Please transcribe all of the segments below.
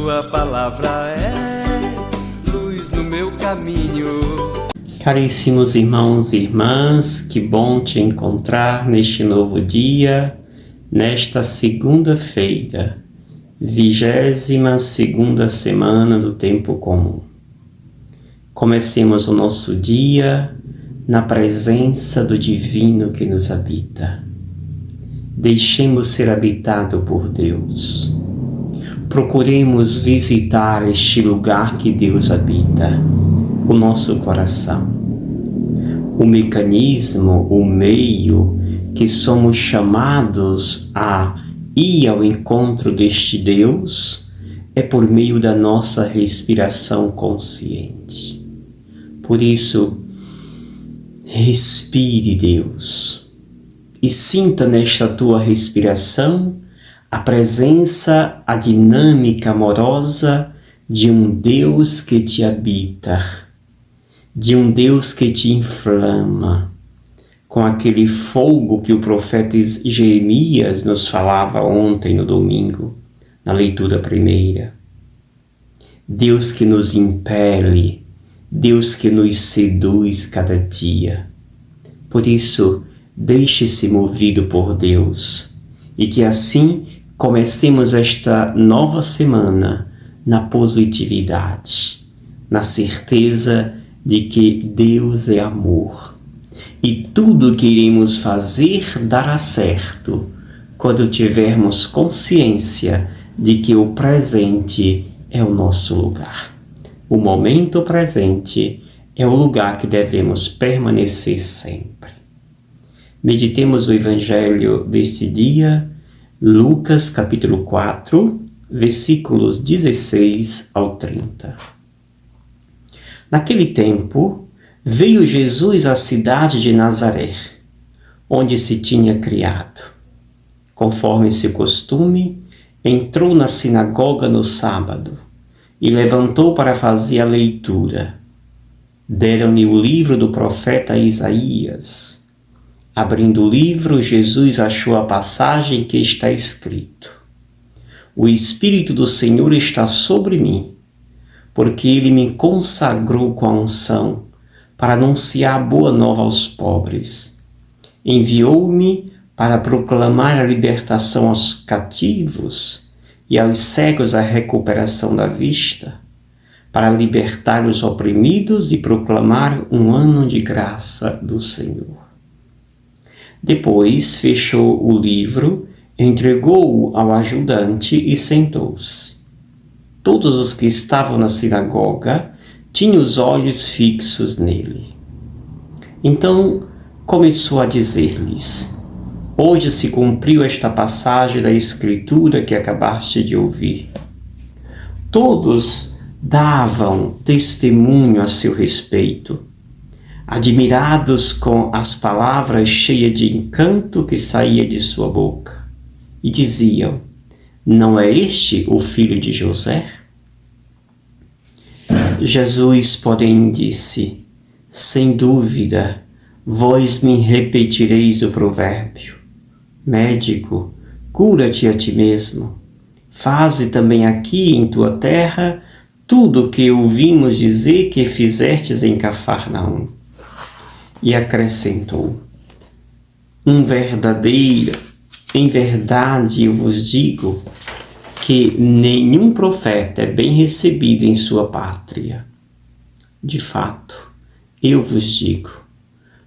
tua palavra é luz no meu caminho. Caríssimos irmãos e irmãs, que bom te encontrar neste novo dia, nesta segunda-feira, 22ª semana do tempo comum. Comecemos o nosso dia na presença do Divino que nos habita. Deixemos ser habitado por Deus. Procuremos visitar este lugar que Deus habita, o nosso coração. O mecanismo, o meio que somos chamados a ir ao encontro deste Deus é por meio da nossa respiração consciente. Por isso, respire, Deus, e sinta nesta tua respiração a presença, a dinâmica amorosa de um Deus que te habita, de um Deus que te inflama, com aquele fogo que o profeta Jeremias nos falava ontem no domingo, na leitura primeira. Deus que nos impele, Deus que nos seduz cada dia. Por isso, deixe-se movido por Deus e que assim comecemos esta nova semana na positividade, na certeza de que Deus é amor e tudo que iremos fazer dará certo quando tivermos consciência de que o presente é o nosso lugar. O momento presente é o lugar que devemos permanecer sempre. Meditemos o Evangelho deste dia, Lucas capítulo 4, versículos 16 ao 30. Naquele tempo, veio Jesus à cidade de Nazaré, onde se tinha criado. Conforme seu costume, entrou na sinagoga no sábado e levantou para fazer a leitura. Deram-lhe o livro do profeta Isaías. Abrindo o livro, Jesus achou a passagem que está escrito: O Espírito do Senhor está sobre mim, porque Ele me consagrou com a unção para anunciar a boa nova aos pobres. Enviou-me para proclamar a libertação aos cativos e aos cegos a recuperação da vista, para libertar os oprimidos e proclamar um ano de graça do Senhor. Depois fechou o livro, entregou-o ao ajudante e sentou-se. Todos os que estavam na sinagoga tinham os olhos fixos nele. Então começou a dizer-lhes: Hoje se cumpriu esta passagem da Escritura que acabaste de ouvir. Todos davam testemunho a seu respeito, admirados com as palavras cheias de encanto que saía de sua boca, e diziam: Não é este o filho de José? Jesus, porém, disse: Sem dúvida, vós me repetireis o provérbio: Médico, cura-te a ti mesmo. Faze também aqui em tua terra tudo o que ouvimos dizer que fizestes em Cafarnaum. E acrescentou: Em verdade eu vos digo que nenhum profeta é bem recebido em sua pátria. De fato, eu vos digo,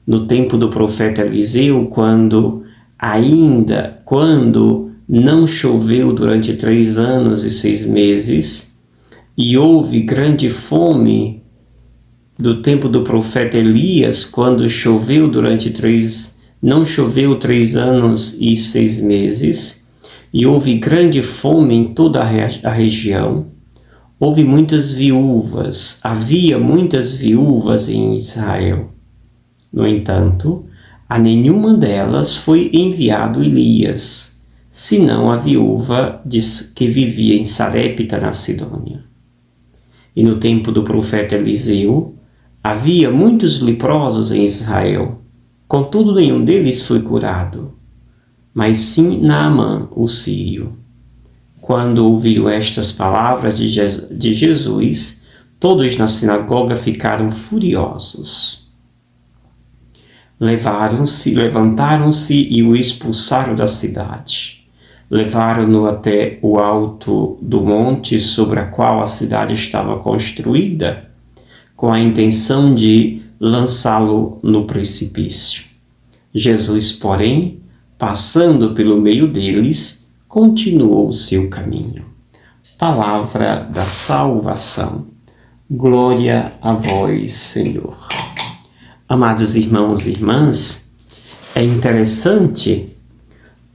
no tempo do profeta Eliseu, quando não choveu durante 3 anos e 6 meses, e houve grande fome, do tempo do profeta Elias, quando não choveu 3 anos e 6 meses, e houve grande fome em toda a região, havia muitas viúvas em Israel. No entanto, a nenhuma delas foi enviado Elias, senão a viúva que vivia em Sarepta, na Sidônia. E no tempo do profeta Eliseu, havia muitos leprosos em Israel, contudo nenhum deles foi curado, mas sim Naamã, o sírio. quando ouviram estas palavras de Jesus, todos na sinagoga ficaram furiosos. Levantaram-se e o expulsaram da cidade. Levaram-no até o alto do monte sobre a qual a cidade estava construída, com a intenção de lançá-lo no precipício. Jesus, porém, passando pelo meio deles, continuou o seu caminho. Palavra da salvação. Glória a vós, Senhor. Amados irmãos e irmãs, é interessante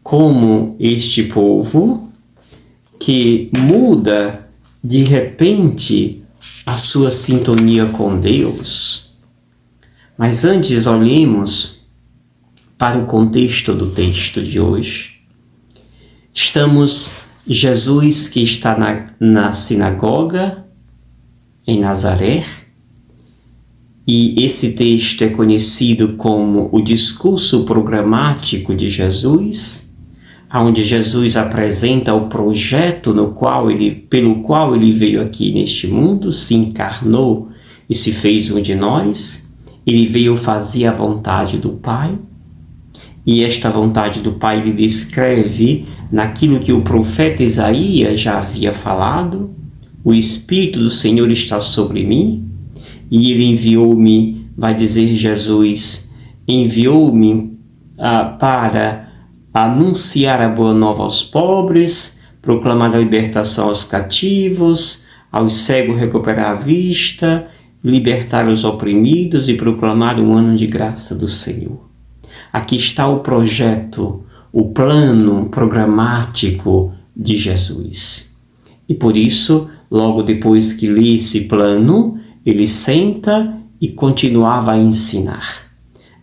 como este povo que muda de repente a sua sintonia com Deus. Mas antes olhemos para o contexto do texto de hoje. Jesus que está na sinagoga em Nazaré, e esse texto é conhecido como o discurso programático de Jesus, onde Jesus apresenta o projeto pelo qual ele veio aqui neste mundo, se encarnou e se fez um de nós. Ele veio fazer a vontade do Pai, e esta vontade do Pai ele descreve naquilo que o profeta Isaías já havia falado: o Espírito do Senhor está sobre mim, e ele enviou-me, vai dizer Jesus, enviou-me para anunciar a boa nova aos pobres, proclamar a libertação aos cativos, aos cegos recuperar a vista, libertar os oprimidos e proclamar um ano de graça do Senhor. Aqui está o projeto, o plano programático de Jesus. E por isso, logo depois que lê esse plano, ele senta e continuava a ensinar.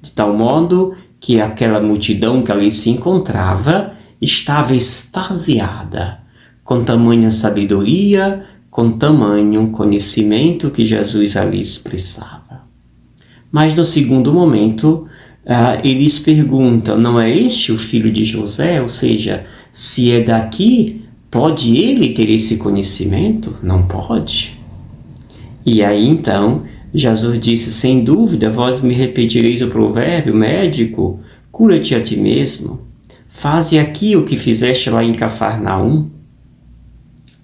De tal modo que aquela multidão que ali se encontrava estava extasiada com tamanha sabedoria, com tamanho conhecimento que Jesus ali expressava. Mas no segundo momento, eles perguntam: não é este o filho de José? Ou seja, se é daqui, pode ele ter esse conhecimento? Não pode. E aí então, Jesus disse: sem dúvida, vós me repetireis o provérbio: médico, cura-te a ti mesmo. Faze aqui o que fizeste lá em Cafarnaum.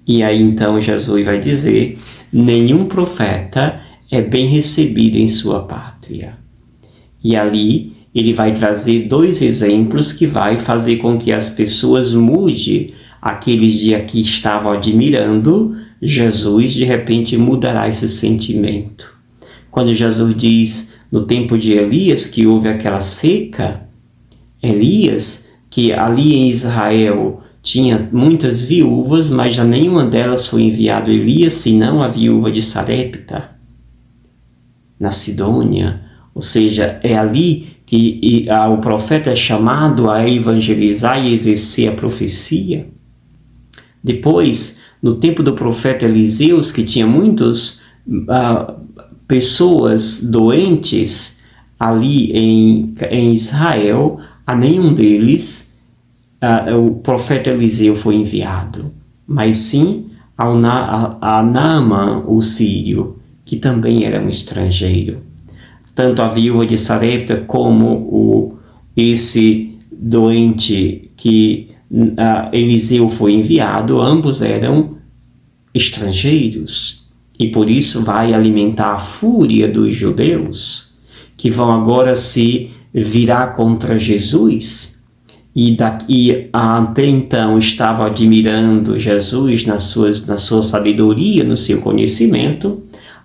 E aí então Jesus vai dizer: nenhum profeta é bem recebido em sua pátria. E ali ele vai trazer dois exemplos que vai fazer com que as pessoas mudem. Aqueles de aqui estavam admirando Jesus, de repente mudará esse sentimento. Quando Jesus diz no tempo de Elias que houve aquela seca, Elias, que ali em Israel tinha muitas viúvas, mas a nenhuma delas foi enviado Elias, senão a viúva de Sarepta, na Sidônia. Ou seja, é ali que o profeta é chamado a evangelizar e exercer a profecia. Depois, no tempo do profeta Eliseus, que tinha muitas pessoas doentes ali em Israel, a nenhum deles o profeta Eliseu foi enviado, mas sim a Naamã, o sírio, que também era um estrangeiro. Tanto a viúva de Sarepta como esse doente que Eliseu foi enviado, ambos eram estrangeiros. E por isso vai alimentar a fúria dos judeus, que vão agora se virar contra Jesus. E até então estavam admirando Jesus na sua sabedoria, no seu conhecimento,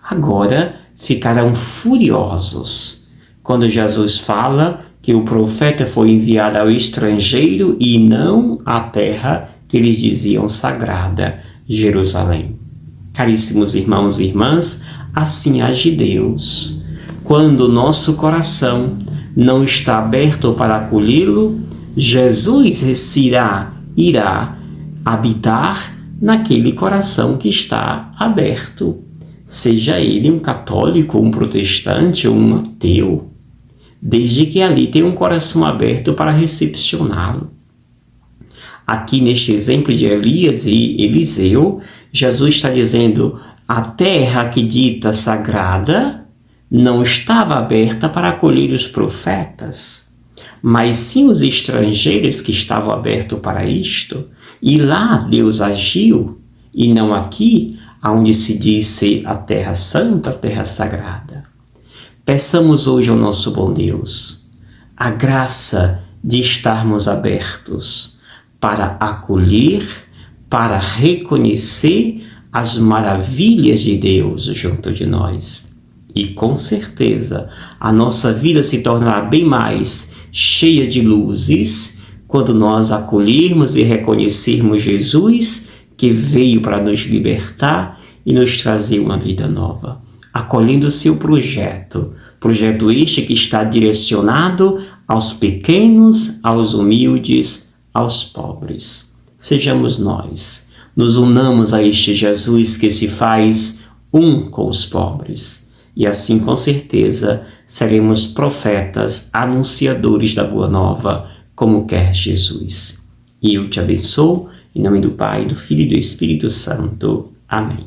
agora ficarão furiosos quando Jesus fala que o profeta foi enviado ao estrangeiro e não à terra que eles diziam sagrada, Jerusalém. Caríssimos irmãos e irmãs, assim age Deus. Quando o nosso coração não está aberto para acolhê-lo, Jesus irá habitar naquele coração que está aberto. Seja ele um católico, um protestante ou um ateu, desde que ali tenha um coração aberto para recepcioná-lo. Aqui neste exemplo de Elias e Eliseu, Jesus está dizendo: a terra que dita sagrada não estava aberta para acolher os profetas, mas sim os estrangeiros que estavam abertos para isto. E lá Deus agiu, e não aqui, onde se diz ser a terra santa, a terra sagrada. Peçamos hoje ao nosso bom Deus a graça de estarmos abertos para acolher, para reconhecer as maravilhas de Deus junto de nós. E com certeza a nossa vida se tornará bem mais cheia de luzes quando nós acolhermos e reconhecermos Jesus, que veio para nos libertar e nos trazer uma vida nova, acolhendo o seu projeto este que está direcionado aos pequenos, aos humildes, aos pobres. Sejamos nós, nos unamos a este Jesus que se faz um com os pobres, e assim com certeza seremos profetas, anunciadores da Boa Nova, como quer Jesus. E eu te abençoo, em nome do Pai, do Filho e do Espírito Santo. Amém.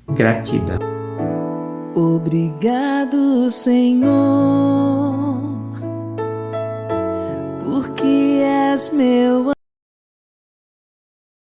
Gratidão. Obrigado, Senhor, porque és meu